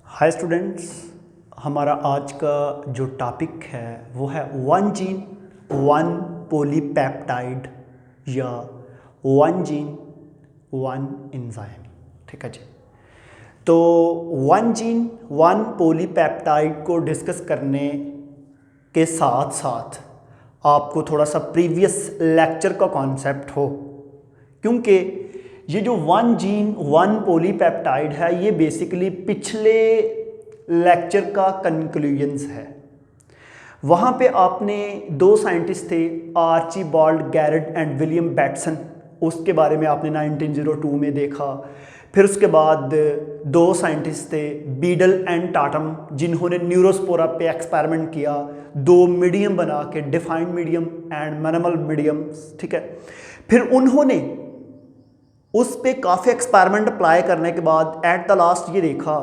Hi students, हमारा आज का जो टॉपिक है वो है वन जीन वन पॉलीपेप्टाइड या वन जीन वन एंजाइम। ठीक है जी। तो वन जीन वन पॉलीपेप्टाइड को डिस्कस करने के साथ साथ आपको थोड़ा सा प्रीवियस लेक्चर का कॉन्सेप्ट हो, क्योंकि ये जो वन जीन वन पॉलीपेप्टाइड है ये बेसिकली पिछले लेक्चर का कंक्लूजन्स है। वहाँ पे आपने दो साइंटिस्ट थे, Archibald Garrett and William Bateson, उसके बारे में आपने 1902 में देखा। फिर उसके बाद दो साइंटिस्ट थे, बीडल एंड टाटम, जिन्होंने न्यूरोस्पोरा पे एक्सपेरिमेंट किया, दो मीडियम बना के, defined medium and minimal medium. ठीक है। फिर उन्होंने उस पे काफ़ी एक्सपेरिमेंट अप्लाई करने के बाद एट द लास्ट ये देखा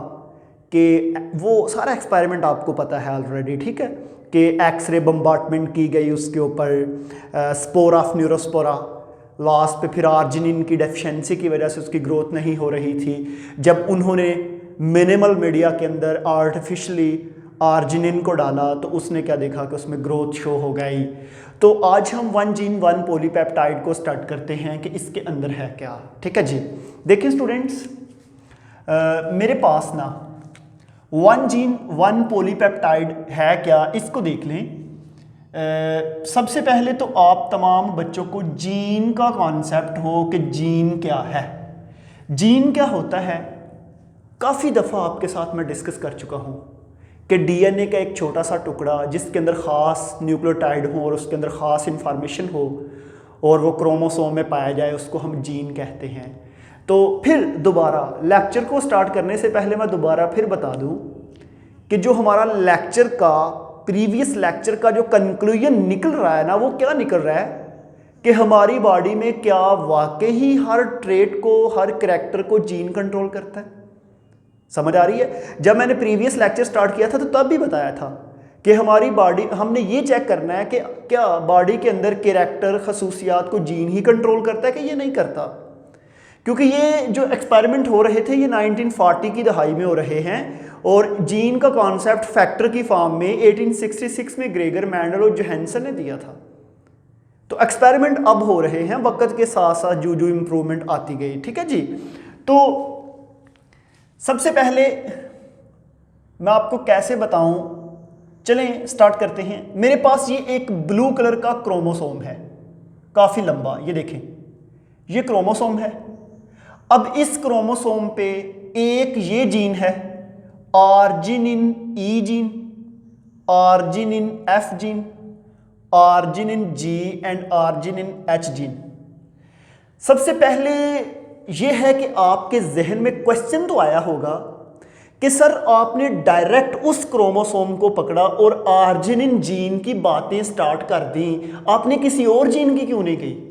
कि वो सारा एक्सपेरिमेंट आपको पता है ऑलरेडी। ठीक है, कि एक्सरे बम्बार्टमेंट की गई उसके ऊपर, स्पोर ऑफ न्यूरोस्पोरा, लास्ट पे फिर आर्जिनिन की डेफिशिएंसी की वजह से उसकी ग्रोथ नहीं हो रही थी। जब उन्होंने मिनिमल मीडिया के अंदर आर्टिफिशियली आर्जिनिन को डाला तो उसने क्या देखा कि उसमें ग्रोथ शो हो गई। तो आज हम वन जीन वन पॉलीपेप्टाइड को स्टार्ट करते हैं कि इसके अंदर है क्या। ठीक है जी। देखिए स्टूडेंट्स, मेरे पास ना वन जीन वन पॉलीपेप्टाइड है क्या, इसको देख लें। सबसे पहले तो आप तमाम बच्चों को जीन का कॉन्सेप्ट हो कि जीन क्या है। जीन क्या होता है, काफ़ी दफ़ा आपके साथ मैं डिस्कस कर चुका हूँ कि डीएनए का एक छोटा सा टुकड़ा जिसके अंदर ख़ास न्यूक्लियोटाइड हो और उसके अंदर ख़ास इंफॉर्मेशन हो और वो क्रोमोसोम में पाया जाए, उसको हम जीन कहते हैं। तो फिर दोबारा लेक्चर को स्टार्ट करने से पहले मैं दोबारा फिर बता दूं कि जो हमारा लेक्चर का प्रीवियस लेक्चर का जो कंक्लूजन निकल रहा है ना, वो क्या निकल रहा है कि हमारी बॉडी में क्या वाकई ही हर ट्रेट को, हर करैक्टर को जीन कंट्रोल करता है। समझ आ रही है? जब मैंने प्रीवियस लेक्चर स्टार्ट किया था तो तब भी बताया था कि हमारी बॉडी, हमने ये चेक करना है कि क्या बॉडी के अंदर कैरेक्टर खसूसियात को जीन ही कंट्रोल करता है कि ये नहीं करता। क्योंकि ये जो एक्सपेरिमेंट हो रहे थे ये 1940 की दहाई में हो रहे हैं और जीन का कॉन्सेप्ट फैक्टर की फॉर्म में 1866 में ग्रेगर मैंडल और जोहानसन ने दिया था। तो एक्सपेरिमेंट अब हो रहे हैं, वक्त के साथ साथ जो जो इम्प्रूवमेंट आती गई। ठीक है जी। तो सबसे पहले मैं आपको कैसे बताऊं, चलें स्टार्ट करते हैं। मेरे पास ये एक ब्लू कलर का क्रोमोसोम है, काफ़ी लंबा, ये देखें, ये क्रोमोसोम है। अब इस क्रोमोसोम पे एक ये जीन है, arginine E gene, arginine F gene, arginine G and arginine H gene. सबसे पहले ये है कि आपके जहन में क्वेश्चन तो आया होगा कि सर आपने डायरेक्ट उस क्रोमोसोम को पकड़ा और आर्जिनिन जीन की बातें स्टार्ट कर दी, आपने किसी और जीन की क्यों नहीं की?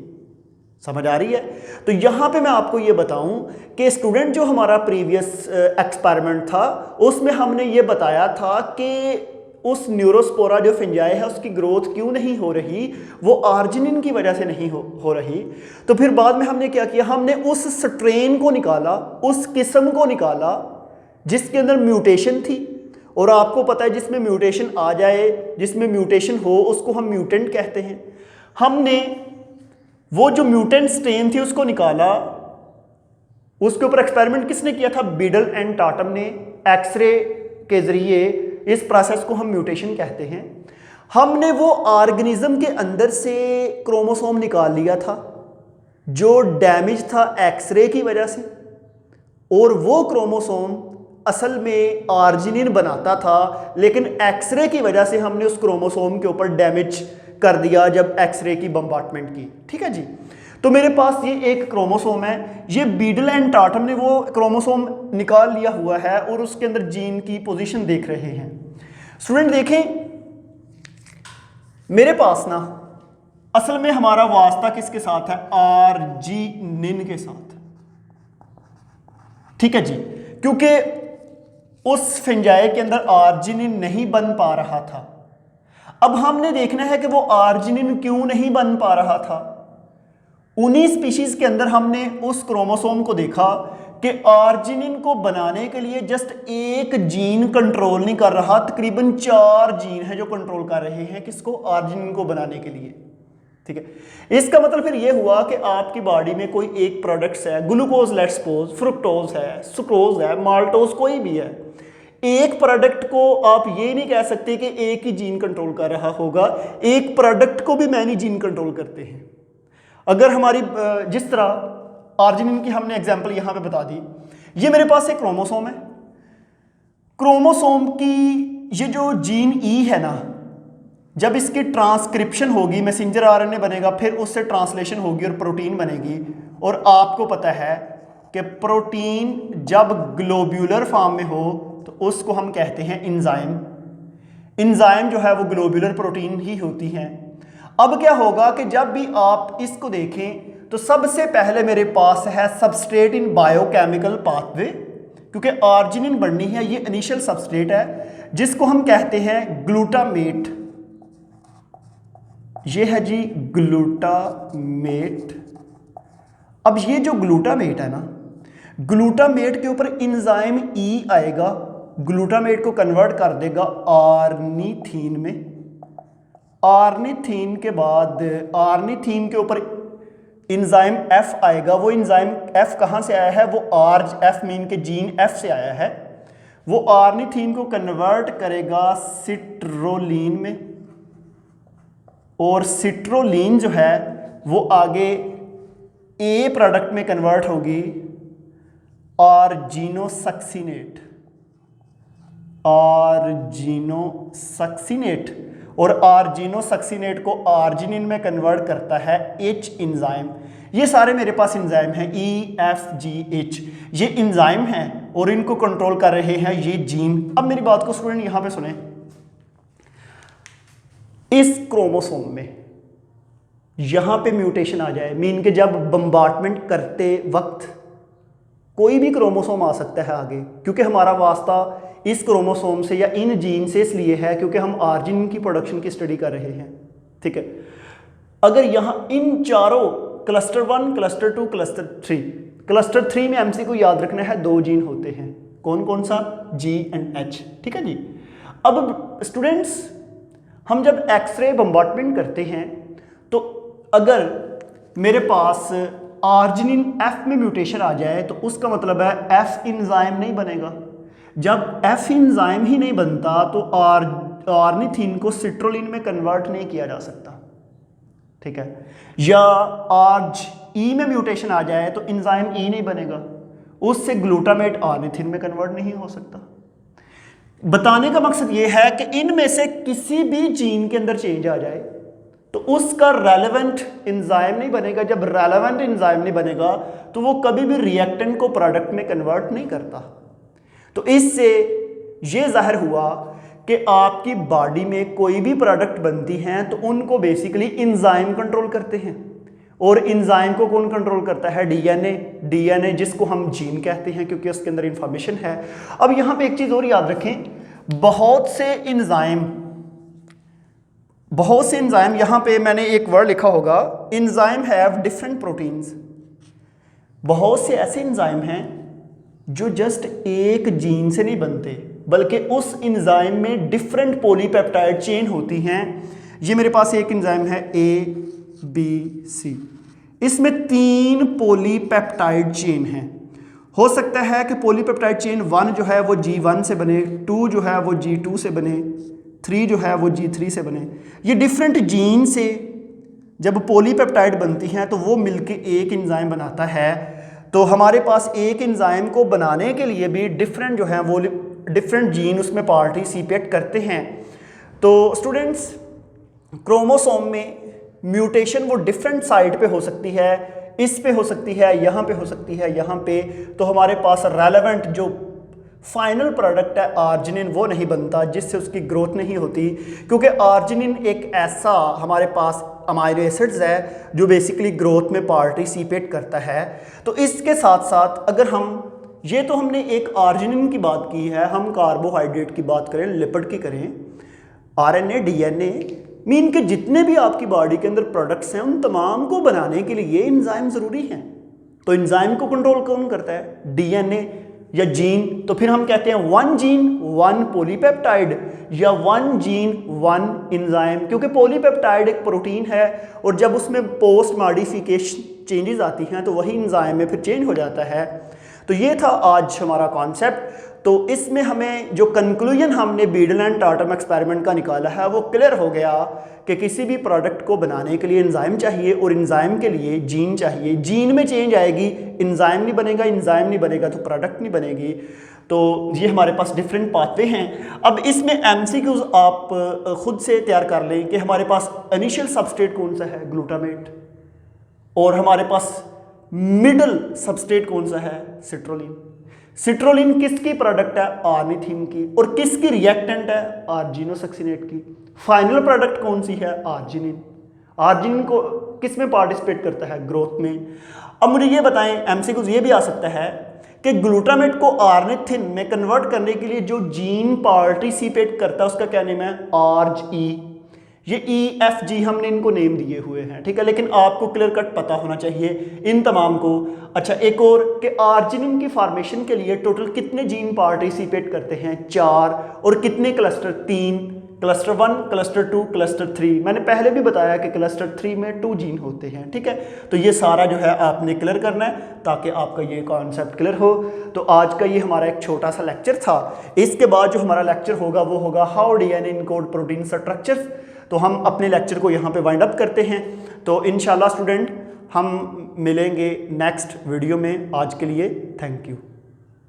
समझ आ रही है? तो यहाँ पे मैं आपको ये बताऊं कि स्टूडेंट, जो हमारा प्रीवियस एक्सपेरिमेंट था उसमें हमने ये बताया था कि उस न्यूरोस्पोरा जो फिंजाई है उसकी ग्रोथ क्यों नहीं हो रही, वो आर्जिनिन की वजह से नहीं हो रही। तो फिर बाद में हमने क्या किया, हमने उस स्ट्रेन को निकाला, उस किस्म को निकाला जिसके अंदर म्यूटेशन थी। और आपको पता है जिसमें म्यूटेशन आ जाए, जिसमें म्यूटेशन हो, उसको हम म्यूटेंट कहते हैं। हमने वो जो म्यूटेंट स्ट्रेन थी उसको निकाला, उसके ऊपर एक्सपेरिमेंट किसने किया था? बीडल एंड टाटम ने। एक्सरे के जरिए इस प्रोसेस को हम म्यूटेशन कहते हैं। हमने वो ऑर्गेनिज्म के अंदर से क्रोमोसोम निकाल लिया था जो डैमेज था एक्सरे की वजह से, और वो क्रोमोसोम असल में आर्जिनिन बनाता था, लेकिन एक्सरे की वजह से हमने उस क्रोमोसोम के ऊपर डैमेज कर दिया जब एक्सरे की बम्बार्टमेंट की। ठीक है जी। तो मेरे पास ये एक क्रोमोसोम है, ये बीडल एंड टाटम ने वो क्रोमोसोम निकाल लिया हुआ है और उसके अंदर जीन की पोजीशन देख रहे हैं। स्टूडेंट देखें, मेरे पास ना असल में हमारा वास्ता किसके साथ है? आर्जिनिन के साथ। ठीक है जी। क्योंकि उस फिंजाई के अंदर आर्जिनिन नहीं बन पा रहा था। अब हमने देखना है कि वो आर्जिनिन क्यों नहीं बन पा रहा था। उन्हीं स्पीशीज के अंदर हमने उस क्रोमोसोम को देखा कि आर्जिनिन को बनाने के लिए जस्ट एक जीन कंट्रोल नहीं कर रहा, तकरीबन 4 जीन है जो कंट्रोल कर रहे हैं किसको, आर्जिनिन को बनाने के लिए। ठीक है, इसका मतलब फिर ये हुआ कि आपकी बॉडी में कोई एक प्रोडक्ट्स है, ग्लूकोज लेट्स सपोज, फ्रुक्टोज है, सुक्रोज है, माल्टोज, कोई भी है, एक प्रोडक्ट को आप ये नहीं कह सकते कि एक ही जीन कंट्रोल कर रहा होगा, एक प्रोडक्ट को भी मैनी जीन कंट्रोल करते हैं। अगर हमारी जिस तरह आर्जिनिन की हमने एग्जांपल यहां पे बता दी, ये मेरे पास एक क्रोमोसोम है, क्रोमोसोम की ये जो जीन ई है ना, जब इसकी ट्रांसक्रिप्शन होगी, मैसेंजर आरएनए बनेगा, फिर उससे ट्रांसलेशन होगी और प्रोटीन बनेगी। और आपको पता है कि प्रोटीन जब ग्लोब्यूलर फॉर्म में हो तो उसको हम कहते हैं एंजाइम। एंजाइम जो है वो ग्लोब्यूलर प्रोटीन ही होती हैं। अब क्या होगा कि जब भी आप इसको देखें तो सबसे पहले मेरे पास है सबस्ट्रेट इन बायोकेमिकल पाथवे, क्योंकि आर्जिनिन बननी है, ये इनिशियल सबस्ट्रेट है जिसको हम कहते हैं ग्लूटामेट। ये है जी ग्लूटामेट। अब ये जो ग्लूटामेट है ना, ग्लूटामेट के ऊपर एंजाइम ई आएगा, ग्लूटामेट को कन्वर्ट कर देगा आर्निथीन में। आर्निथीन के बाद आर्निथीन के ऊपर एंजाइम एफ आएगा। वो एंजाइम एफ कहाँ से आया है, वो आर्ज, एफ मीन के जीन एफ से आया है। वो आर्निथीन को कन्वर्ट करेगा सिट्रोलीन में, और सिट्रोलीन जो है वो आगे ए प्रोडक्ट में कन्वर्ट होगी आर्जिनोसक्सिनेट, आर्जिनोसक्सिनेट, और आर्जिनोसक्सिनेट को आर्जिनिन में कन्वर्ट करता है एच एंजाइम। ये सारे मेरे पास एंजाइम हैं, ई एफ जी एच, ये एंजाइम हैं और इनको कंट्रोल कर रहे हैं ये जीन। अब मेरी बात को स्टूडेंट यहां पे सुने, इस क्रोमोसोम में यहां पे म्यूटेशन आ जाए, मीन के जब बम्बार्टमेंट करते वक्त कोई भी क्रोमोसोम आ सकता है आगे, क्योंकि हमारा वास्ता इस क्रोमोसोम से या इन जीन से इसलिए है क्योंकि हम आर्जिनिन की प्रोडक्शन की स्टडी कर रहे हैं। ठीक है, अगर यहां इन चारों क्लस्टर 1, क्लस्टर 2, क्लस्टर 3 में एमसी को याद रखना है 2 जीन होते हैं, कौन कौन सा, जी एंड एच। ठीक है जी। अब स्टूडेंट्स, हम जब एक्सरे बम्बार्टमेंट करते हैं तो अगर मेरे पास आर्जिनिन एफ में म्यूटेशन आ जाए तो उसका मतलब है एफ एंजाइम नहीं बनेगा। जब एफ एंजाइम ही नहीं बनता तो आर्निथीन को सिट्रोलिन में कन्वर्ट नहीं किया जा सकता। ठीक है, या आर्ज ई में म्यूटेशन आ जाए तो एंजाइम ई नहीं बनेगा, उससे ग्लूटामेट आर्निथीन में कन्वर्ट नहीं हो सकता। बताने का मकसद ये है कि इनमें से किसी भी जीन के अंदर चेंज आ जाए तो उसका रेलेवेंट एंजाइम नहीं बनेगा। जब रेलेवेंट एंजाइम नहीं बनेगा तो वो कभी भी रिएक्टेंट को प्रोडक्ट में कन्वर्ट नहीं करता। तो इससे ये जाहिर हुआ कि आपकी बॉडी में कोई भी प्रोडक्ट बनती हैं तो उनको बेसिकली एंजाइम कंट्रोल करते हैं, और एंजाइम को कौन कंट्रोल करता है, डीएनए, जिसको हम जीन कहते हैं क्योंकि उसके अंदर इंफॉर्मेशन है। अब यहाँ पे एक चीज़ और याद रखें, बहुत से एंजाइम, यहाँ पे मैंने एक वर्ड लिखा होगा, एंजाइम हैव डिफरेंट प्रोटीन्स। बहुत से ऐसे एंजाइम हैं जो जस्ट एक जीन से नहीं बनते, बल्कि उस एंजाइम में डिफरेंट पॉलीपेप्टाइड चेन होती हैं। ये मेरे पास एक एंजाइम है ABC, इसमें 3 पॉलीपेप्टाइड चेन हैं। हो सकता है कि पॉलीपेप्टाइड चेन 1 जो है वो G1 से बने, 2 जो है वो G2 से बने, 3 जो है वो G3 से बने। ये डिफरेंट जीन से जब पॉलीपेप्टाइड बनती हैं तो वो मिलके एक एंजाइम बनाता है। तो हमारे पास एक एंजाइम को बनाने के लिए भी डिफरेंट जो है वो डिफरेंट जीन उसमें पार्टिसिपेट करते हैं। तो स्टूडेंट्स, क्रोमोसोम में म्यूटेशन वो डिफरेंट साइट पे हो सकती है, इस पे हो सकती है, यहाँ पे हो सकती है, यहाँ पे। तो हमारे पास रेलेवेंट जो फाइनल प्रोडक्ट है आर्जिनिन वो नहीं बनता, जिससे उसकी ग्रोथ नहीं होती, क्योंकि आर्जिनिन एक ऐसा हमारे पास अमाइनो एसिड्स है जो बेसिकली ग्रोथ में पार्टिसिपेट करता है। तो इसके साथ साथ अगर हम ये तो हमने एक आर्जिनिन की बात की है, हम कार्बोहाइड्रेट की बात करें, लिपिड की करें, आरएनए, डीएनए, मीन के जितने भी आपकी बॉडी के अंदर प्रोडक्ट्स हैं उन तमाम को बनाने के लिए एंजाइम ज़रूरी हैं। तो एंजाइम को कंट्रोल कौन करता है? डीएनए या जीन। तो फिर हम कहते हैं वन जीन वन पॉलीपेप्टाइड या वन जीन वन एंजाइम, क्योंकि पॉलीपेप्टाइड एक प्रोटीन है और जब उसमें पोस्ट मॉडिफिकेशन चेंजेस आती हैं तो वही एंजाइम में फिर चेंज हो जाता है। तो ये था आज हमारा कॉन्सेप्ट। तो इसमें हमें जो कंक्लूजन हमने बीडल एंड टाटम एक्सपेरिमेंट का निकाला है वो क्लियर हो गया कि किसी भी प्रोडक्ट को बनाने के लिए एंजाइम चाहिए और एंजाइम के लिए जीन चाहिए। जीन में चेंज आएगी, एंजाइम नहीं बनेगा, एंजाइम नहीं बनेगा तो प्रोडक्ट नहीं बनेगी। तो ये हमारे पास डिफरेंट पाथवे हैं। अब इसमें एमसीक्यूज आप खुद से तैयार कर लें कि हमारे पास इनिशियल सबस्ट्रेट कौन सा है? ग्लूटामेट। और हमारे पास मिडल सबस्ट्रेट कौन सा है? सिट्रोलिन। सिट्रोलिन किसकी प्रोडक्ट है? ऑर्निथिन की। और किसकी रिएक्टेंट है? आर्जिनोसक्सिनेट की। फाइनल प्रोडक्ट कौन सी है? आर्जिनिन। आर्जिनिन को किस में पार्टिसिपेट करता है? ग्रोथ में। अब मुझे ये बताएं, एमसीक्यूज ये भी आ सकता है कि ग्लूटामेट को ऑर्निथिन में कन्वर्ट करने के लिए जो जीन पार्टिसिपेट करता है उसका क्या नेम है? आर्ज ई। ये ई एफ जी हमने इनको नेम दिए हुए हैं, ठीक है, लेकिन आपको क्लियर कट पता होना चाहिए इन तमाम को। अच्छा, एक और कि आर्जिनिन की फॉर्मेशन के लिए टोटल कितने जीन पार्टिसिपेट करते हैं? 4। और कितने क्लस्टर? 3। Cluster 1, cluster 2, cluster 3। मैंने पहले भी बताया कि क्लस्टर 3 में 2 जीन होते हैं, ठीक है। तो ये सारा जो है आपने क्लियर करना है ताकि आपका ये कॉन्सेप्ट क्लियर हो। तो आज का ये हमारा एक छोटा सा लेक्चर था। इसके बाद जो हमारा लेक्चर होगा वो होगा how DNA encode protein structures. तो हम अपने लेक्चर को यहाँ पे वाइंड अप करते हैं। तो इंशाल्लाह स्टूडेंट हम मिलेंगे नेक्स्ट वीडियो में। आज के लिए थैंक यू।